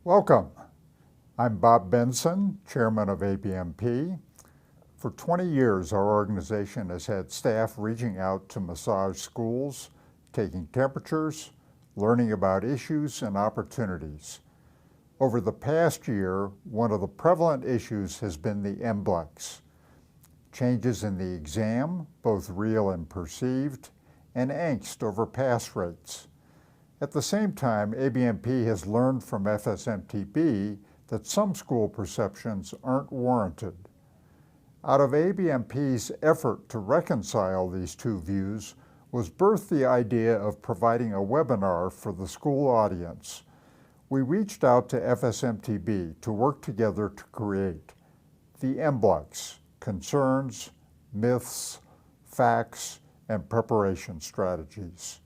Welcome. I'm Bob Benson, Chairman of ABMP. For 20 years, our organization has had staff reaching out to massage schools, taking temperatures, learning about issues and opportunities. Over the past year, one of the prevalent issues has been the MBLEX. Changes in the exam, both real and perceived, and angst over pass rates. At the same time, ABMP has learned from FSMTB that some school perceptions aren't warranted. Out of ABMP's effort to reconcile these two views was birthed the idea of providing a webinar for the school audience. We reached out to FSMTB to work together to create the MBLEX: Concerns, Myths, Facts, and Preparation Strategies.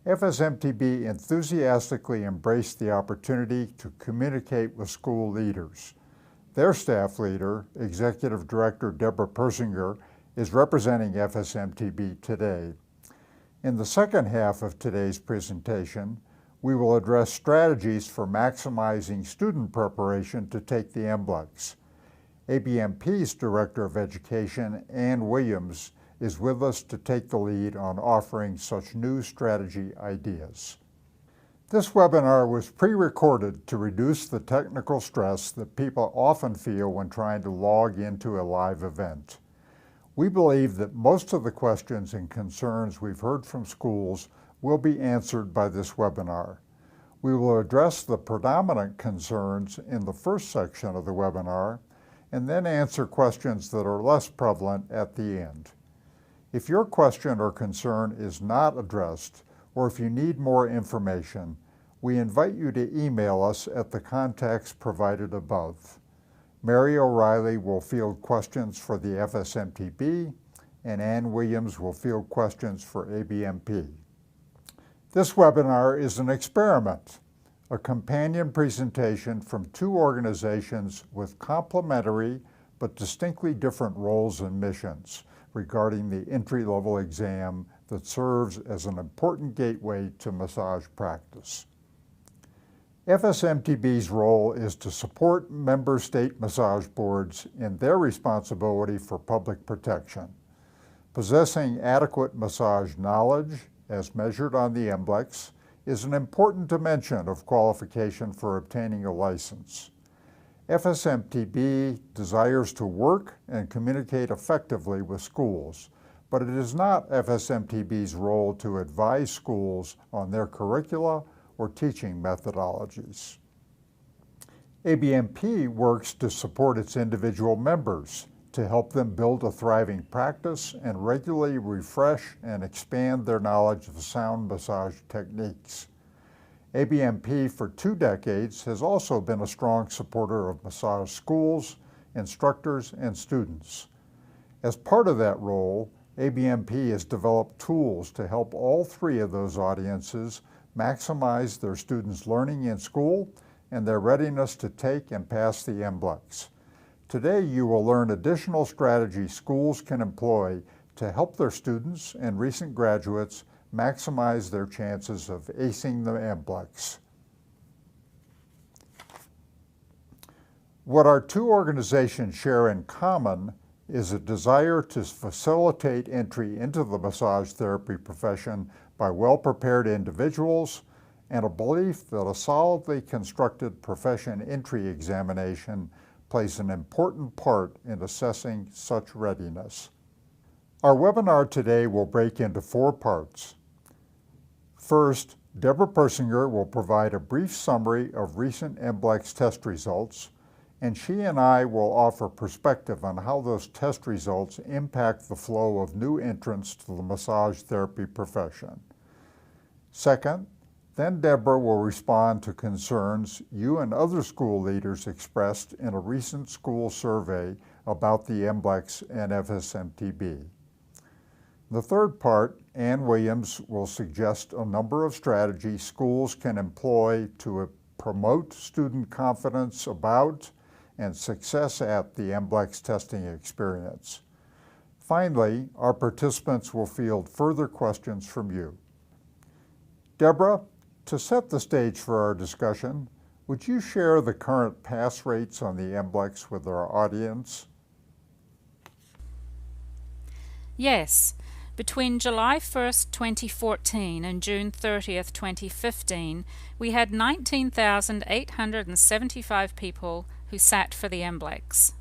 FSMTB enthusiastically embraced the opportunity to communicate with school leaders. Their staff leader, Executive Director Deborah Persinger, is representing FSMTB today. In the second half of today's presentation, we will address strategies for maximizing student preparation to take the MBLEX. ABMP's Director of Education, Ann Williams, is with us to take the lead on offering such new strategy ideas. This webinar was pre-recorded to reduce the technical stress that people often feel when trying to log into a live event. We believe that most of the questions and concerns we've heard from schools will be answered by this webinar. We will address the predominant concerns in the first section of the webinar and then answer questions that are less prevalent at the end. If your question or concern is not addressed, or if you need more information, we invite you to email us at the contacts provided above. Mary O'Reilly will field questions for the FSMTB, and Ann Williams will field questions for ABMP. This webinar is an experiment, a companion presentation from two organizations with complementary but distinctly different roles and missions regarding the entry-level exam that serves as an important gateway to massage practice. FSMTB's role is to support member state massage boards in their responsibility for public protection. Possessing adequate massage knowledge, as measured on the MBLEX, is an important dimension of qualification for obtaining a license. FSMTB desires to work and communicate effectively with schools, but it is not FSMTB's role to advise schools on their curricula or teaching methodologies. ABMP works to support its individual members, to help them build a thriving practice and regularly refresh and expand their knowledge of sound massage techniques. ABMP for 2 decades has also been a strong supporter of massage schools, instructors, and students. As part of that role, ABMP has developed tools to help all 3 of those audiences maximize their students' learning in school and their readiness to take and pass the MBLEX. Today, you will learn additional strategies schools can employ to help their students and recent graduates maximize their chances of acing the MBLEX. What our 2 organizations share in common is a desire to facilitate entry into the massage therapy profession by well-prepared individuals and a belief that a solidly constructed profession entry examination plays an important part in assessing such readiness. Our webinar today will break into 4 parts. First, Deborah Persinger will provide a brief summary of recent MBLEX test results, and she and I will offer perspective on how those test results impact the flow of new entrants to the massage therapy profession. Second, then Deborah will respond to concerns you and other school leaders expressed in a recent school survey about the MBLEX and FSMTB. The third part, Ann Williams will suggest a number of strategies schools can employ to promote student confidence about and success at the MBLEX testing experience. Finally, our participants will field further questions from you. Deborah, to set the stage for our discussion, Would you share the current pass rates on the MBLEX with our audience? Yes. Between July 1st, 2014 and June 30th, 2015, we had 19,875 people who sat for the MBLEX.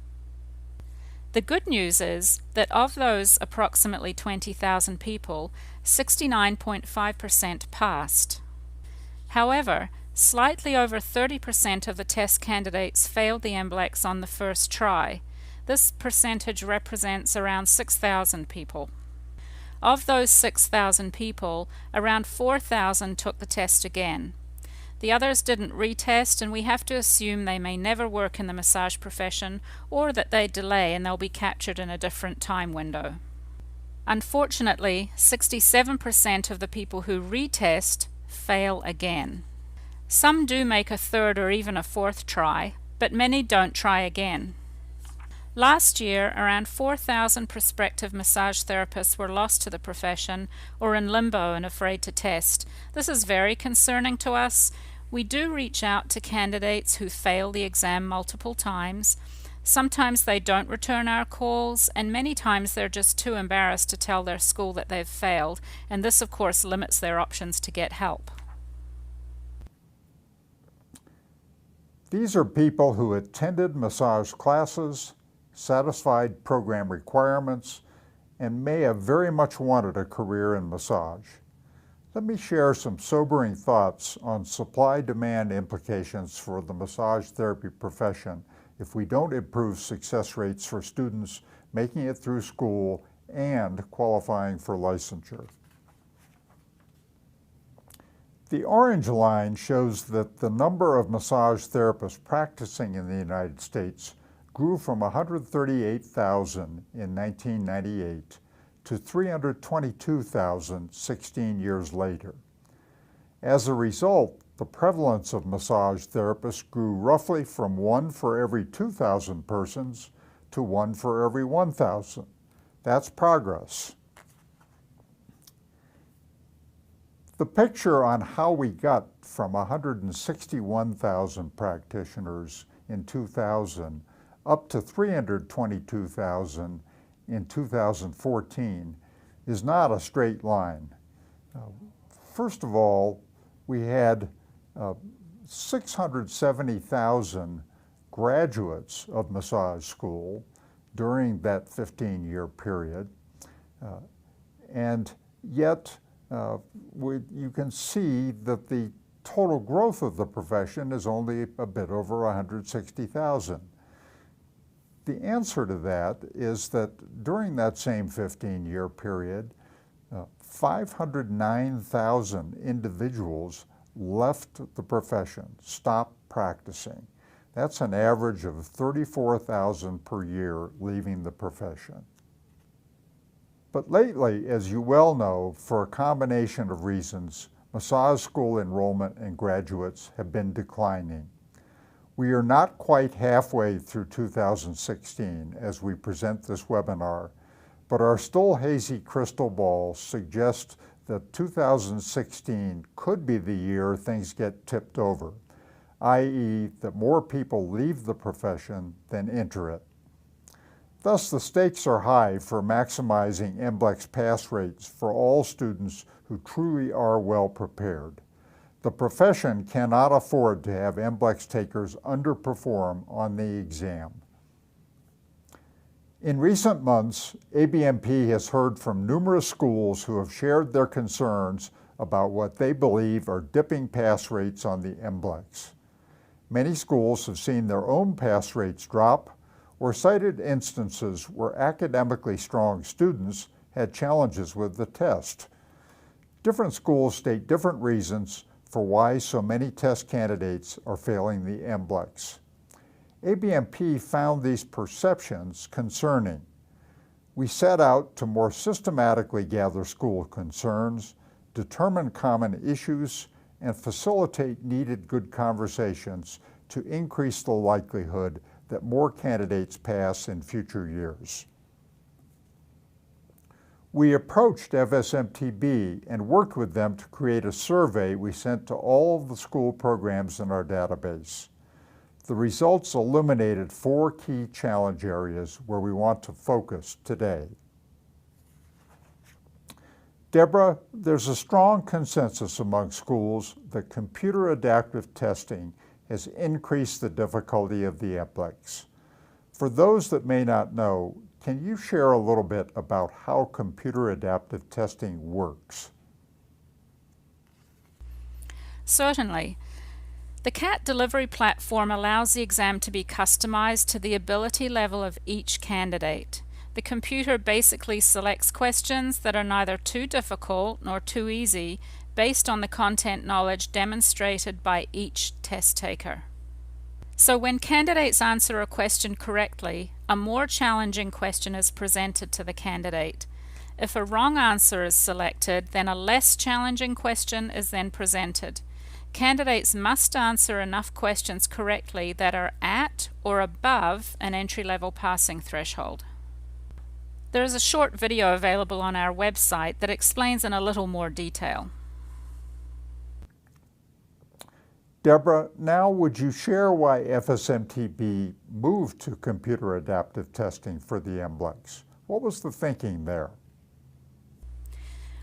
The good news is that of those approximately 20,000 people, 69.5% passed. However, slightly over 30% of the test candidates failed the MBLEX on the first try. This percentage represents around 6,000 people. Of those 6,000 people, around 4,000 took the test again. The others didn't retest, and we have to assume they may never work in the massage profession, or that they delay and they'll be captured in a different time window. Unfortunately, 67% of the people who retest fail again. Some do make a third or even a fourth try, but many don't try again. Last year, around 4,000 prospective massage therapists were lost to the profession or in limbo and afraid to test. This is very concerning to us. We do reach out to candidates who fail the exam multiple times. Sometimes they don't return our calls, and many times they're just too embarrassed to tell their school that they've failed, and this of course limits their options to get help. These are people who attended massage classes, satisfied program requirements, and may have very much wanted a career in massage. Let me share some sobering thoughts on supply-demand implications for the massage therapy profession if we don't improve success rates for students making it through school and qualifying for licensure. The orange line shows that the number of massage therapists practicing in the United States grew from 138,000 in 1998 to 322,000 16 years later. As a result, the prevalence of massage therapists grew roughly from 1 for every 2,000 persons to 1 for every 1,000. That's progress. The picture on how we got from 161,000 practitioners in 2000 up to 322,000 in 2014 is not a straight line. First of all, we had 670,000 graduates of massage school during that 15-year period, and yet you can see that the total growth of the profession is only a bit over 160,000. The answer to that is that during that same 15-year period, 509,000 individuals left the profession, stopped practicing. That's an average of 34,000 per year leaving the profession. But lately, as you well know, for a combination of reasons, massage school enrollment and graduates have been declining. We are not quite halfway through 2016 as we present this webinar, but our still hazy crystal ball suggests that 2016 could be the year things get tipped over, i.e. that more people leave the profession than enter it. Thus, the stakes are high for maximizing MBLEX pass rates for all students who truly are well prepared. The profession cannot afford to have MBLEX takers underperform on the exam. In recent months, ABMP has heard from numerous schools who have shared their concerns about what they believe are dipping pass rates on the MBLEX. Many schools have seen their own pass rates drop or cited instances where academically strong students had challenges with the test. Different schools state different reasons for why so many test candidates are failing the MBLEX. ABMP found these perceptions concerning. We set out to more systematically gather school concerns, determine common issues, and facilitate needed good conversations to increase the likelihood that more candidates pass in future years. We approached FSMTB and worked with them to create a survey we sent to all of the school programs in our database. The results illuminated 4 key challenge areas where we want to focus today. Deborah, there's a strong consensus among schools that computer adaptive testing has increased the difficulty of the MBLEX. For those that may not know, can you share a little bit about how computer adaptive testing works? Certainly. The CAT delivery platform allows the exam to be customized to the ability level of each candidate. The computer basically selects questions that are neither too difficult nor too easy based on the content knowledge demonstrated by each test taker. So when candidates answer a question correctly, a more challenging question is presented to the candidate. If a wrong answer is selected, then a less challenging question is then presented. Candidates must answer enough questions correctly that are at or above an entry-level passing threshold. There is a short video available on our website that explains in a little more detail. Deborah, now would you share why FSMTB moved to computer adaptive testing for the MBLEX? What was the thinking there?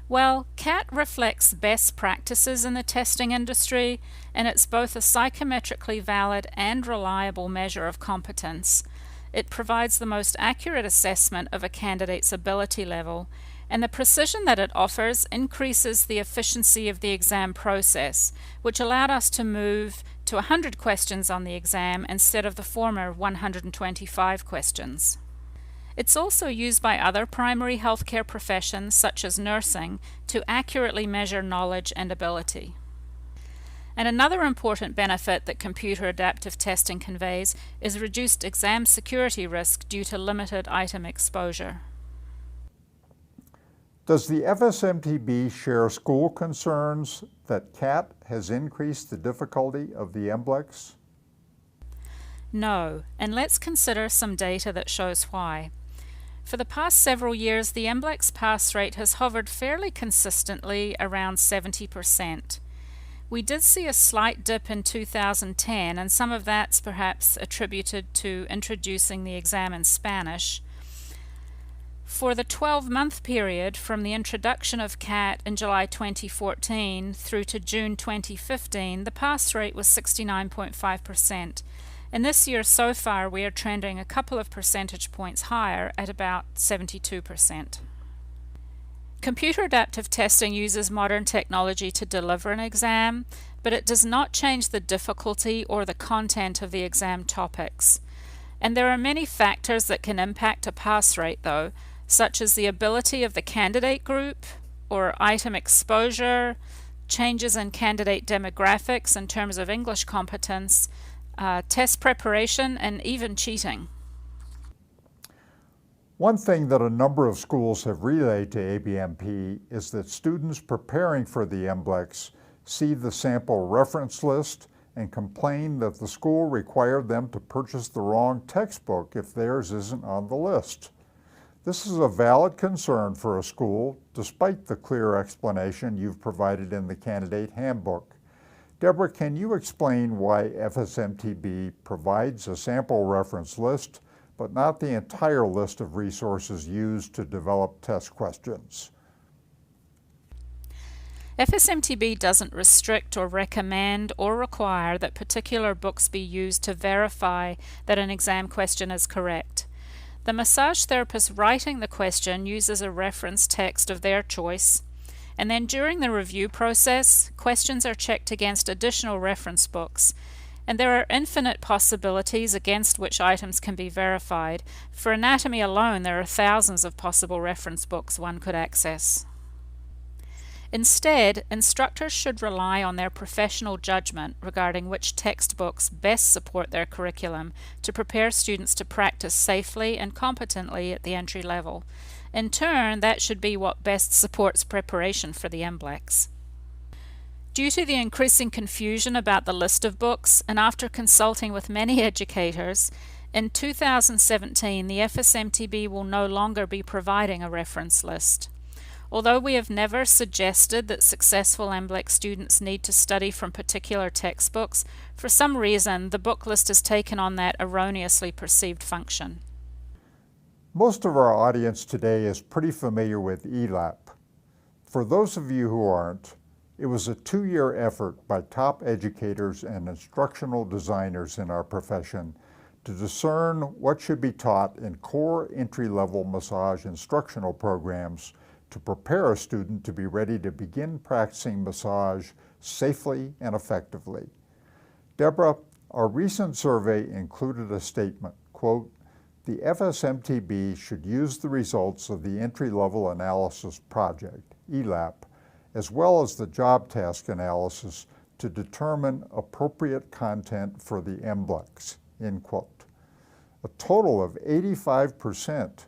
Well, CAT reflects best practices in the testing industry, and it's both a psychometrically valid and reliable measure of competence. It provides the most accurate assessment of a candidate's ability level, and the precision that it offers increases the efficiency of the exam process, which allowed us to move to 100 questions on the exam instead of the former 125 questions. It's also used by other primary healthcare professions, such as nursing, to accurately measure knowledge and ability. And another important benefit that computer adaptive testing conveys is reduced exam security risk due to limited item exposure. Does the FSMTB share school concerns that CAT has increased the difficulty of the MBLEX? No, and let's consider some data that shows why. For the past several years, the MBLEX pass rate has hovered fairly consistently around 70%. We did see a slight dip in 2010, and some of that's perhaps attributed to introducing the exam in Spanish. For the 12-month period from the introduction of CAT in July 2014 through to June 2015, the pass rate was 69.5%. And this year so far we are trending a couple of percentage points higher at about 72%. Computer adaptive testing uses modern technology to deliver an exam, but it does not change the difficulty or the content of the exam topics. And there are many factors that can impact a pass rate though, such as the ability of the candidate group, or item exposure, changes in candidate demographics in terms of English competence, test preparation, and even cheating. One thing that a number of schools have relayed to ABMP is that students preparing for the MBLEX see the sample reference list and complain that the school required them to purchase the wrong textbook if theirs isn't on the list. This is a valid concern for a school, despite the clear explanation you've provided in the candidate handbook. Deborah, can you explain why FSMTB provides a sample reference list, but not the entire list of resources used to develop test questions? FSMTB doesn't restrict or recommend or require that particular books be used to verify that an exam question is correct. The massage therapist writing the question uses a reference text of their choice, and then during the review process, questions are checked against additional reference books, and there are infinite possibilities against which items can be verified. For anatomy alone, there are thousands of possible reference books one could access. Instead, instructors should rely on their professional judgment regarding which textbooks best support their curriculum to prepare students to practice safely and competently at the entry level. In turn, that should be what best supports preparation for the MBLEX. Due to the increasing confusion about the list of books, and after consulting with many educators, in 2017 the FSMTB will no longer be providing a reference list. Although we have never suggested that successful MBLEX students need to study from particular textbooks, for some reason the book list has taken on that erroneously perceived function. Most of our audience today is pretty familiar with ELAP. For those of you who aren't, it was a 2-year effort by top educators and instructional designers in our profession to discern what should be taught in core entry-level massage instructional programs to prepare a student to be ready to begin practicing massage safely and effectively. Deborah, our recent survey included a statement, quote, "The FSMTB should use the results of the entry-level analysis project, ELAP, as well as the job task analysis to determine appropriate content for the MBLEX," end quote. A total of 85%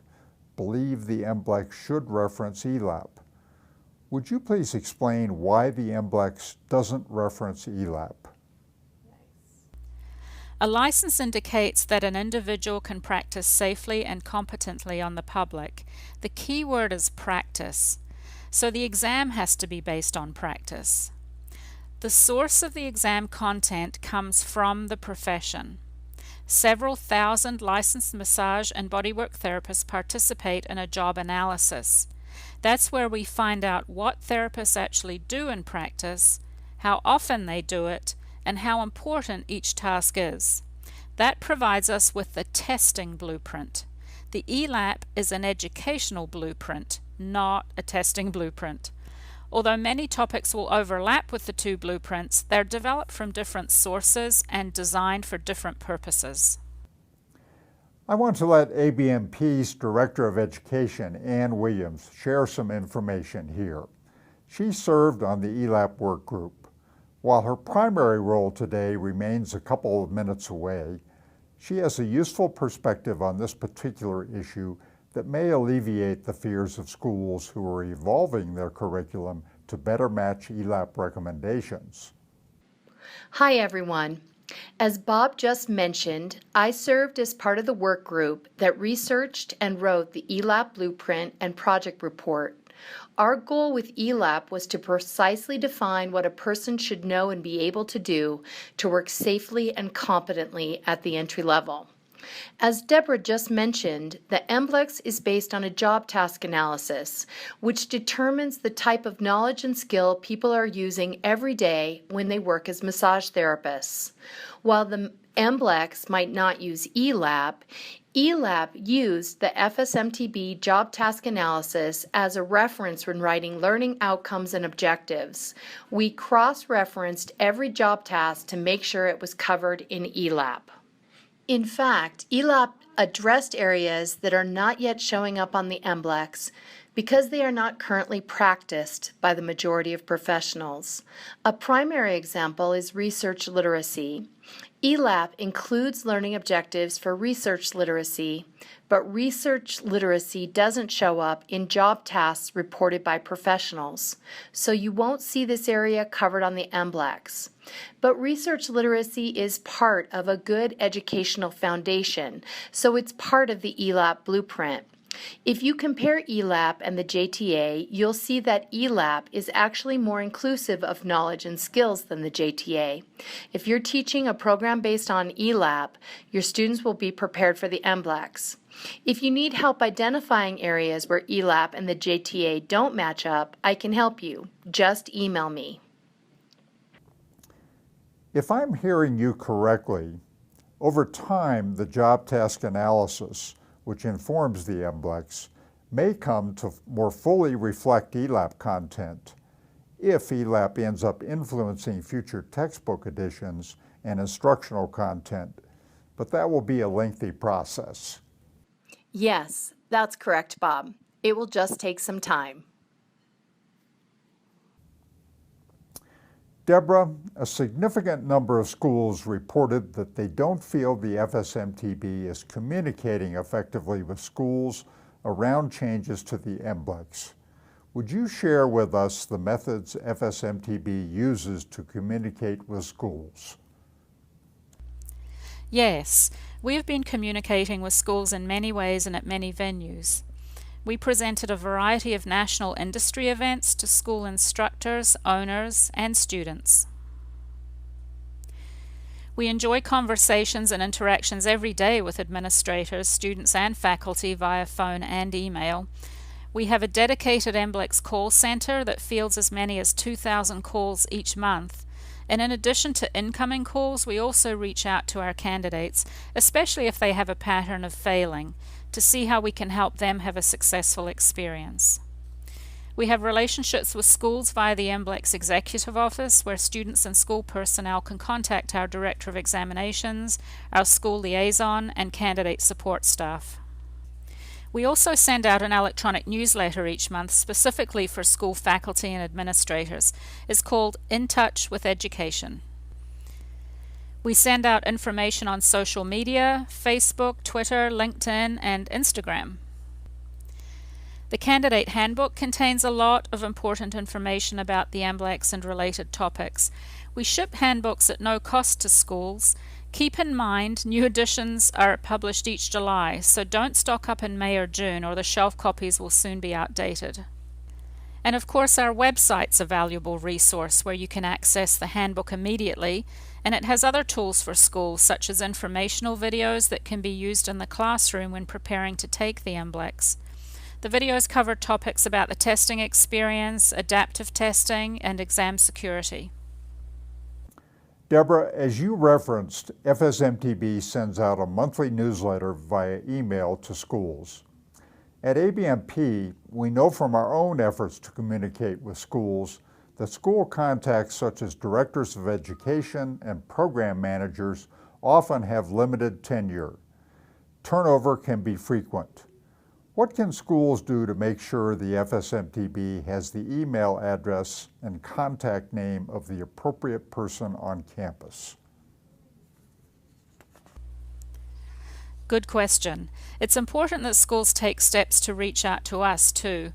believe the MBLEX should reference ELAP. Would you please explain why the MBLEX doesn't reference ELAP? A license indicates that an individual can practice safely and competently on the public. The key word is practice, so the exam has to be based on practice. The source of the exam content comes from the profession. Several thousand licensed massage and bodywork therapists participate in a job analysis. That's where we find out what therapists actually do in practice, how often they do it, and how important each task is. That provides us with the testing blueprint. The ELAP is an educational blueprint, not a testing blueprint. Although many topics will overlap with the two blueprints, they're developed from different sources and designed for different purposes. I want to let ABMP's Director of Education, Ann Williams, share some information here. She served on the ELAP work group. While her primary role today remains a couple of minutes away, she has a useful perspective on this particular issue that may alleviate the fears of schools who are evolving their curriculum to better match ELAP recommendations. Hi everyone. As Bob just mentioned, I served as part of the work group that researched and wrote the ELAP blueprint and project report. Our goal with ELAP was to precisely define what a person should know and be able to do to work safely and competently at the entry level. As Deborah just mentioned, the MBLEX is based on a job task analysis, which determines the type of knowledge and skill people are using every day when they work as massage therapists. While the MBLEX might not use ELAP, ELAP used the FSMTB job task analysis as a reference when writing learning outcomes and objectives. We cross-referenced every job task to make sure it was covered in ELAP. In fact, ELAP addressed areas that are not yet showing up on the MBLEX because they are not currently practiced by the majority of professionals. A primary example is research literacy. ELAP includes learning objectives for research literacy, but research literacy doesn't show up in job tasks reported by professionals, so you won't see this area covered on the MBLEX. But research literacy is part of a good educational foundation, so it's part of the ELAP blueprint. If you compare ELAP and the JTA, you'll see that ELAP is actually more inclusive of knowledge and skills than the JTA. If you're teaching a program based on ELAP, your students will be prepared for the MBLEX. If you need help identifying areas where ELAP and the JTA don't match up, I can help you. Just email me. If I'm hearing you correctly, over time the job task analysis, which informs the MBLEX, may come to more fully reflect ELAP content if ELAP ends up influencing future textbook editions and instructional content, but that will be a lengthy process. Yes, that's correct, Bob. It will just take some time. Deborah, a significant number of schools reported that they don't feel the FSMTB is communicating effectively with schools around changes to the MBLEX. Would you share with us the methods FSMTB uses to communicate with schools? Yes, we have been communicating with schools in many ways and at many venues. We presented a variety of national industry events to school instructors, owners, and students. We enjoy conversations and interactions every day with administrators, students, and faculty via phone and email. We have a dedicated MBLEX call center that fields as many as 2,000 calls each month. And in addition to incoming calls, we also reach out to our candidates, especially if they have a pattern of failing, to see how we can help them have a successful experience. We have relationships with schools via the MBLEX Executive Office, where students and school personnel can contact our Director of Examinations, our school liaison, and candidate support staff. We also send out an electronic newsletter each month specifically for school faculty and administrators. It's called In Touch with Education. We send out information on social media, Facebook, Twitter, LinkedIn, and Instagram. The Candidate Handbook contains a lot of important information about the MBLEX and related topics. We ship handbooks at no cost to schools. Keep in mind, new editions are published each July, so don't stock up in May or June or the shelf copies will soon be outdated. And of course, our website's a valuable resource where you can access the handbook immediately, and it has other tools for schools such as informational videos that can be used in the classroom when preparing to take the MBLEX. The videos cover topics about the testing experience, adaptive testing, and exam security. Deborah, as you referenced, FSMTB sends out a monthly newsletter via email to schools. At ABMP, we know from our own efforts to communicate with schools that school contacts such as directors of education and program managers often have limited tenure. Turnover can be frequent. What can schools do to make sure the FSMTB has the email address and contact name of the appropriate person on campus? Good question. It's important that schools take steps to reach out to us too.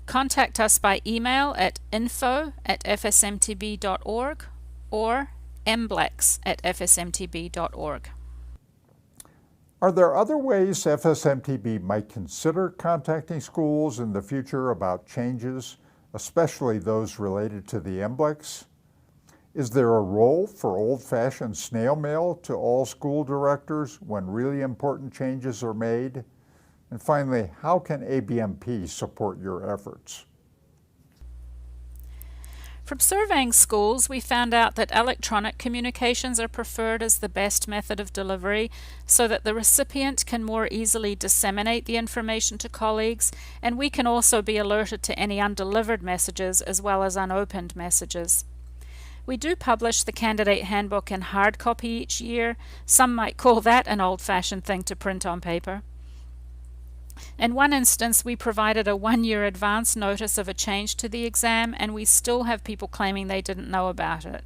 Contact us by email at info@fsmtb.org or mblex@fsmtb.org. Are there other ways FSMTB might consider contacting schools in the future about changes, especially those related to the MBLEX? Is there a role for old-fashioned snail mail to all school directors when really important changes are made? And finally, how can ABMP support your efforts? From surveying schools, we found out that electronic communications are preferred as the best method of delivery so that the recipient can more easily disseminate the information to colleagues, and we can also be alerted to any undelivered messages as well as unopened messages. We do publish the Candidate Handbook in hard copy each year. Some might call that an old-fashioned thing to print on paper. In one instance, we provided a 1-year advance notice of a change to the exam, and we still have people claiming they didn't know about it.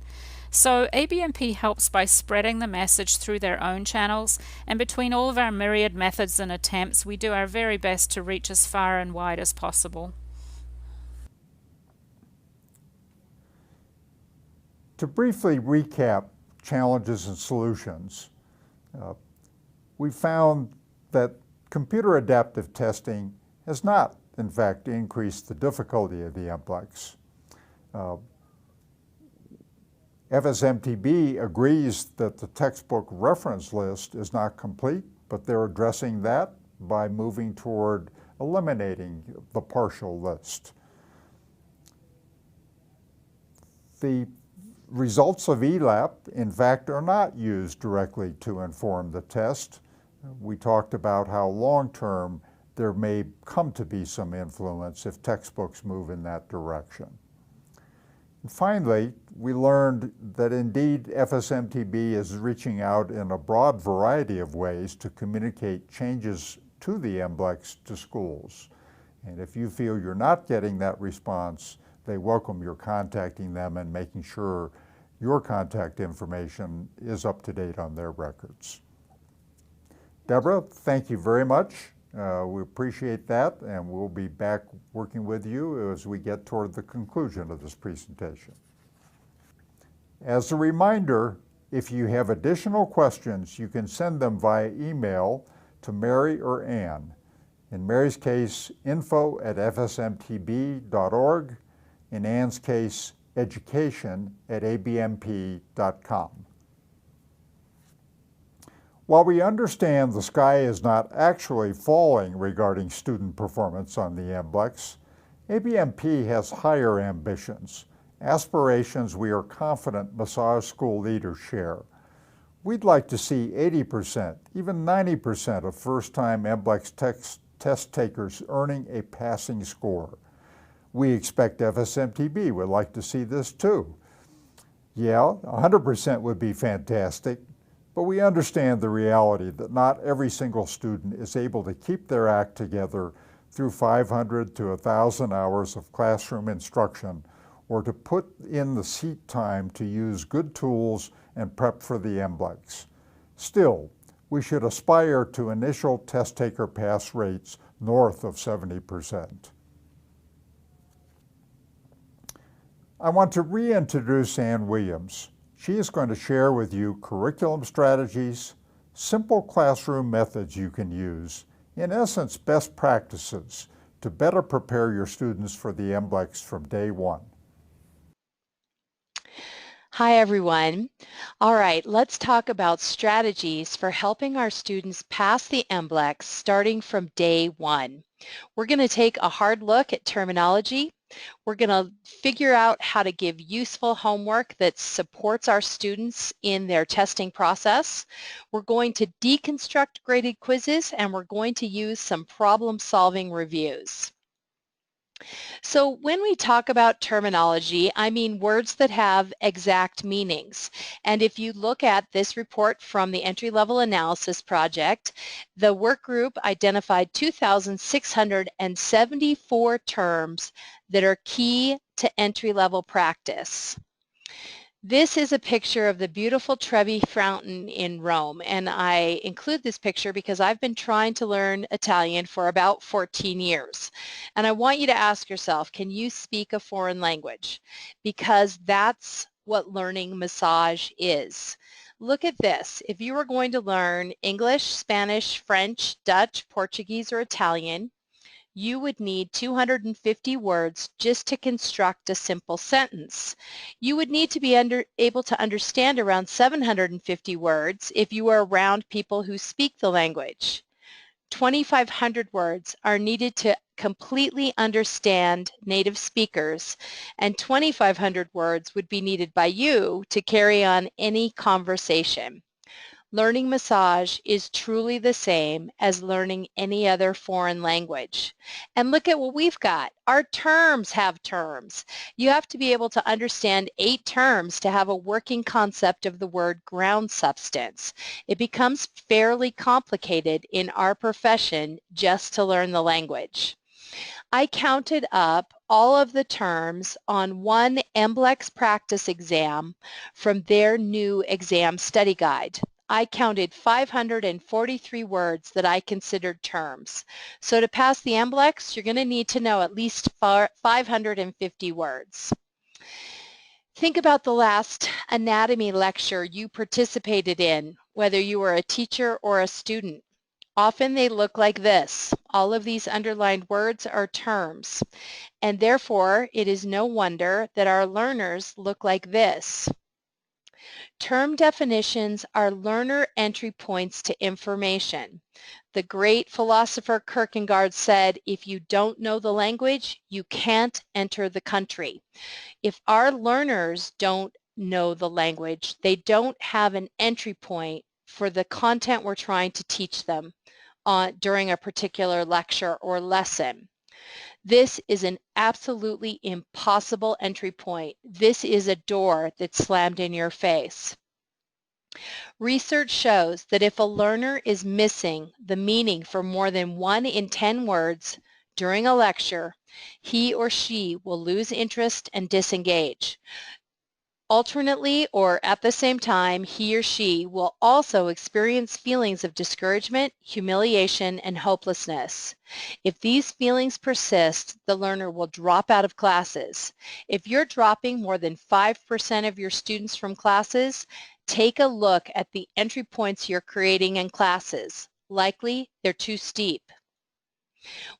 So ABMP helps by spreading the message through their own channels, and between all of our myriad methods and attempts, we do our very best to reach as far and wide as possible. To briefly recap challenges and solutions, we found that computer adaptive testing has not, in fact, increased the difficulty of the MBLEX. FSMTB agrees that the textbook reference list is not complete, but they're addressing that by moving toward eliminating the partial list. The results of ELAP, in fact, are not used directly to inform the test. We talked about how long-term there may come to be some influence if textbooks move in that direction. And finally, we learned that indeed FSMTB is reaching out in a broad variety of ways to communicate changes to the MBLEX to schools. And if you feel you're not getting that response, they welcome your contacting them and making sure your contact information is up to date on their records. Deborah, thank you very much. We appreciate that, and we'll be back working with you as we get toward the conclusion of this presentation. As a reminder, if you have additional questions, you can send them via email to Mary or Ann. In Mary's case, info@fsmtb.org. In Ann's case, education@abmp.com. While we understand the sky is not actually falling regarding student performance on the MBLEX, ABMP has higher ambitions, aspirations we are confident Massage School leaders share. We'd like to see 80%, even 90% of first-time MBLEX test takers earning a passing score. We expect FSMTB would like to see this too. Yeah, 100% would be fantastic, but we understand the reality that not every single student is able to keep their act together through 500 to 1,000 hours of classroom instruction, or to put in the seat time to use good tools and prep for the MBLEX. Still, we should aspire to initial test taker pass rates north of 70%. I want to reintroduce Ann Williams. She is going to share with you curriculum strategies, simple classroom methods you can use, in essence, best practices to better prepare your students for the MBLEX from day one. Hi, everyone. All right, let's talk about strategies for helping our students pass the MBLEX starting from day one. We're going to take a hard look at terminology. We're going to figure out how to give useful homework that supports our students in their testing process. We're going to deconstruct graded quizzes, and we're going to use some problem-solving reviews. So when we talk about terminology, I mean words that have exact meanings. And if you look at this report from the Entry-Level Analysis Project, the work group identified 2,674 terms that are key to entry-level practice. This is a picture of the beautiful Trevi Fountain in Rome, and I include this picture because I've been trying to learn Italian for about 14 years. And I want you to ask yourself, can you speak a foreign language? Because that's what learning massage is. Look at this. If you were going to learn English, Spanish, French, Dutch, Portuguese, or Italian, you would need 250 words just to construct a simple sentence. You would need to be able to understand around 750 words if you are around people who speak the language. 2,500 words are needed to completely understand native speakers, and 2,500 words would be needed by you to carry on any conversation. Learning massage is truly the same as learning any other foreign language. And look at what we've got. Our terms have terms. You have to be able to understand 8 terms to have a working concept of the word ground substance. It becomes fairly complicated in our profession just to learn the language. I counted up all of the terms on one MBLEX practice exam from their new exam study guide. I counted 543 words that I considered terms. So to pass the MBLEX, you're going to need to know at least 550 words. Think about the last anatomy lecture you participated in, whether you were a teacher or a student. Often they look like this. All of these underlined words are terms, and therefore it is no wonder that our learners look like this. Term definitions are learner entry points to information. The great philosopher Kierkegaard said, if you don't know the language, you can't enter the country. If our learners don't know the language, they don't have an entry point for the content we're trying to teach them during a particular lecture or lesson. This is an absolutely impossible entry point. This is a door that's slammed in your face. Research shows that if a learner is missing the meaning for more than 1 in 10 words during a lecture, he or she will lose interest and disengage. Alternately, or at the same time, he or she will also experience feelings of discouragement, humiliation, and hopelessness. If these feelings persist, the learner will drop out of classes. If you're dropping more than 5% of your students from classes, take a look at the entry points you're creating in classes. Likely, they're too steep.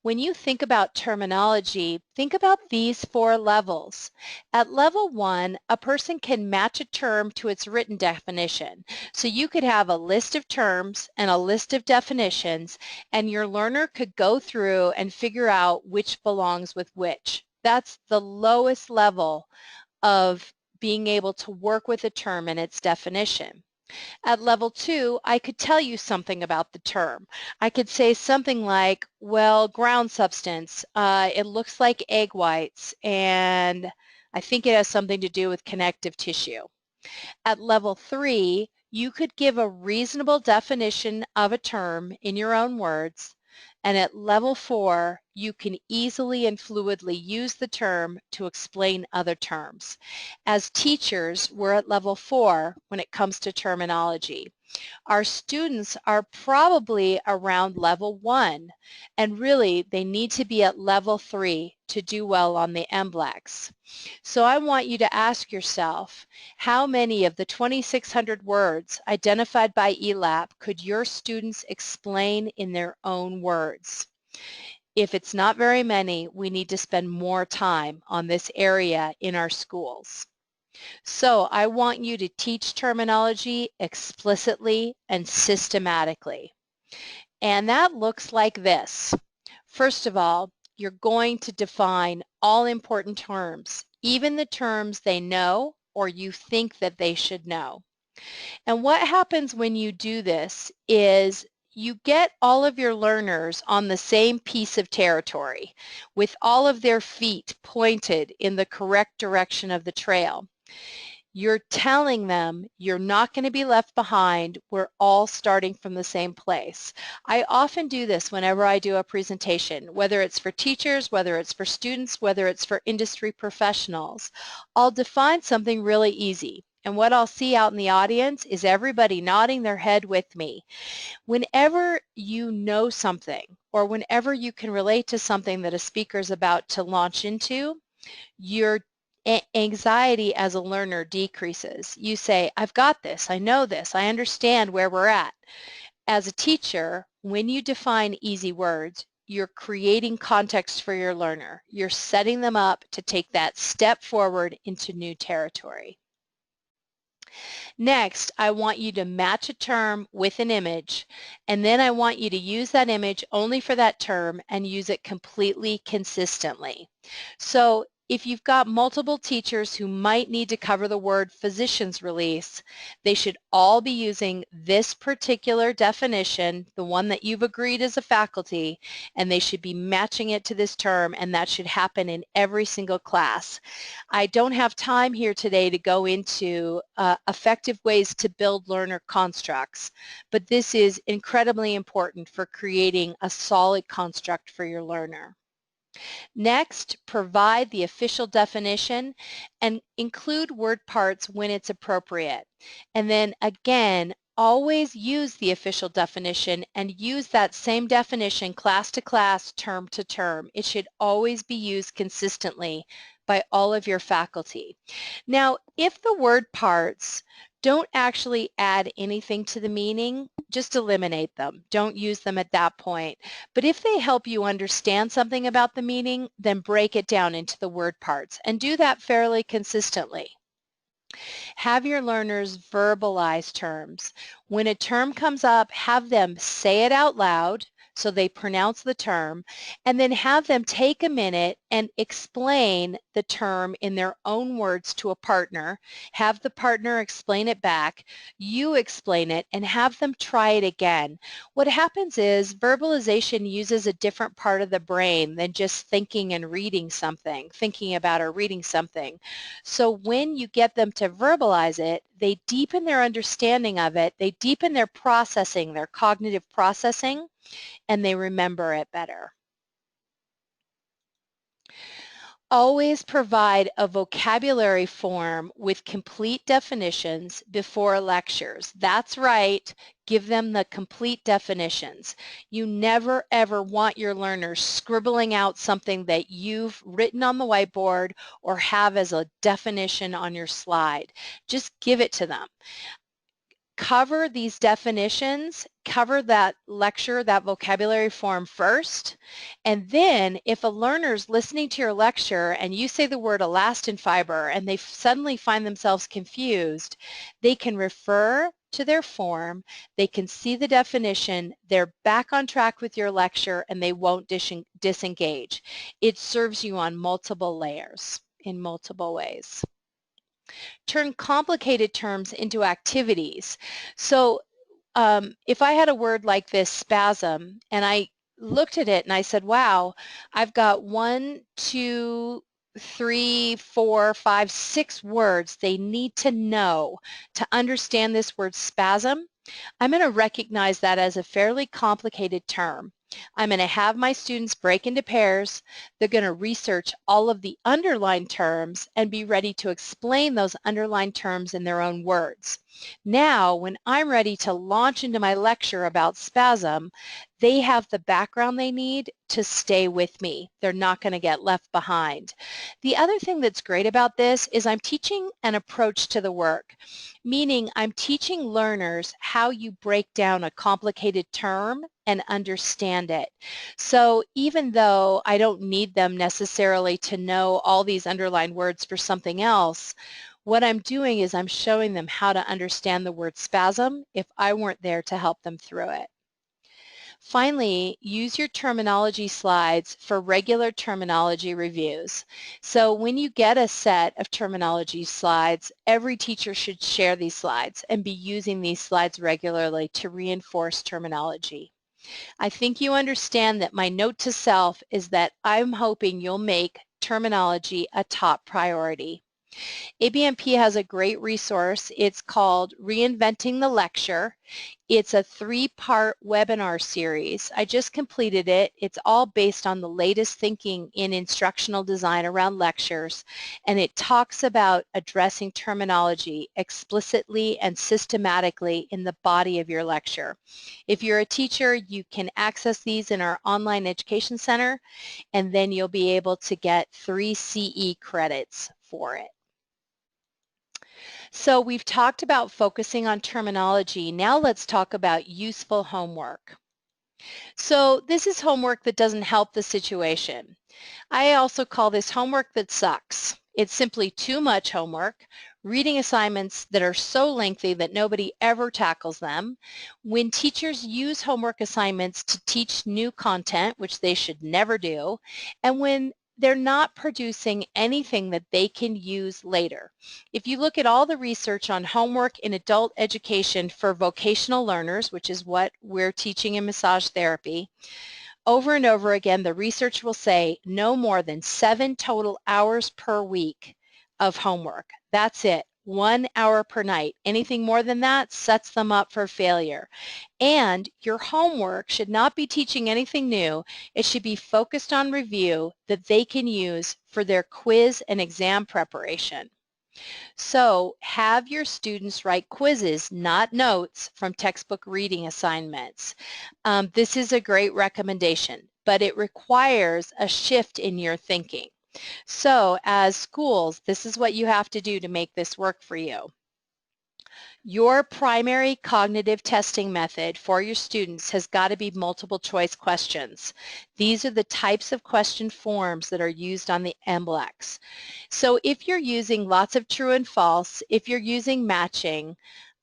When you think about terminology, think about these 4 levels. At level 1, a person can match a term to its written definition. So you could have a list of terms and a list of definitions, and your learner could go through and figure out which belongs with which. That's the lowest level of being able to work with a term and its definition. At level 2, I could tell you something about the term. I could say something like, well, ground substance, it looks like egg whites, and I think it has something to do with connective tissue. At level 3, you could give a reasonable definition of a term in your own words, and at level 4, you can easily and fluidly use the term to explain other terms. As teachers, we're at level 4 when it comes to terminology. Our students are probably around level 1, and really they need to be at level 3 to do well on the MBLEX. So I want you to ask yourself, how many of the 2,600 words identified by ELAP could your students explain in their own words? If it's not very many, we need to spend more time on this area in our schools. So I want you to teach terminology explicitly and systematically. And that looks like this. First of all, you're going to define all important terms, even the terms they know or you think that they should know. And what happens when you do this is you get all of your learners on the same piece of territory with all of their feet pointed in the correct direction of the trail. You're telling them you're not going to be left behind. We're all starting from the same place. I often do this whenever I do a presentation, whether it's for teachers, whether it's for students, whether it's for industry professionals. I'll define something really easy. And what I'll see out in the audience is everybody nodding their head with me. Whenever you know something or whenever you can relate to something that a speaker is about to launch into, your anxiety as a learner decreases. You say, I've got this, I know this, I understand where we're at. As a teacher, when you define easy words, you're creating context for your learner. You're setting them up to take that step forward into new territory. Next, I want you to match a term with an image, and then I want you to use that image only for that term and use it completely consistently. So if you've got multiple teachers who might need to cover the word physician's release, they should all be using this particular definition, the one that you've agreed as a faculty, and they should be matching it to this term, and that should happen in every single class. I don't have time here today to go into effective ways to build learner constructs, but this is incredibly important for creating a solid construct for your learner. Next, provide the official definition and include word parts when it's appropriate. And then again, always use the official definition and use that same definition class to class, term to term. It should always be used consistently by all of your faculty. Now, if the word parts don't actually add anything to the meaning, just eliminate them. Don't use them at that point. But if they help you understand something about the meaning, then break it down into the word parts and do that fairly consistently. Have your learners verbalize terms. When a term comes up, have them say it out loud so they pronounce the term, and then have them take a minute and explain the term in their own words to a partner. Have the partner explain it back, you explain it, and have them try it again. What happens is verbalization uses a different part of the brain than just thinking and reading something, thinking about or reading something. So when you get them to verbalize it, they deepen their understanding of it, they deepen their processing, their cognitive processing, and they remember it better. Always provide a vocabulary form with complete definitions before lectures. That's right, give them the complete definitions. You never ever want your learners scribbling out something that you've written on the whiteboard or have as a definition on your slide. Just give it to them. cover these definitions, cover that lecture, that vocabulary form first, and then if a learner's listening to your lecture and you say the word elastin fiber and they suddenly find themselves confused, they can refer to their form, they can see the definition, they're back on track with your lecture, and they won't disengage. It serves you on multiple layers in multiple ways. Turn complicated terms into activities. So if I had a word like this, spasm, and I looked at it and I said, wow, I've got 1, 2, 3, 4, 5, 6 words they need to know to understand this word spasm, I'm going to recognize that as a fairly complicated term. I'm going to have my students break into pairs. They're going to research all of the underlined terms and be ready to explain those underlined terms in their own words. Now, when I'm ready to launch into my lecture about spasm, they have the background they need to stay with me. They're not going to get left behind. The other thing that's great about this is I'm teaching an approach to the work, meaning I'm teaching learners how you break down a complicated term and understand it. So even though I don't need them necessarily to know all these underlined words for something else, what I'm doing is I'm showing them how to understand the word spasm if I weren't there to help them through it. Finally, use your terminology slides for regular terminology reviews. So when you get a set of terminology slides, every teacher should share these slides and be using these slides regularly to reinforce terminology. I think you understand that my note to self is that I'm hoping you'll make terminology a top priority. ABMP has a great resource. It's called Reinventing the Lecture. It's a 3-part webinar series. I just completed it. It's all based on the latest thinking in instructional design around lectures, and it talks about addressing terminology explicitly and systematically in the body of your lecture. If you're a teacher, you can access these in our online education center, and then you'll be able to get 3 CE credits for it. So we've talked about focusing on terminology. Now let's talk about useful homework. So this is homework that doesn't help the situation. I also call this homework that sucks. It's simply too much homework, reading assignments that are so lengthy that nobody ever tackles them. When teachers use homework assignments to teach new content, which they should never do, and when they're not producing anything that they can use later. If you look at all the research on homework in adult education for vocational learners, which is what we're teaching in massage therapy, over and over again, the research will say no more than 7 total hours per week of homework. That's it. 1 hour per night. Anything more than that sets them up for failure. And your homework should not be teaching anything new. It should be focused on review that they can use for their quiz and exam preparation. So have your students write quizzes, not notes, from textbook reading assignments. This is a great recommendation, but it requires a shift in your thinking. So as schools, this is what you have to do to make this work for you. Your primary cognitive testing method for your students has got to be multiple choice questions. These are the types of question forms that are used on the MBLEX. So if you're using lots of true and false, if you're using matching,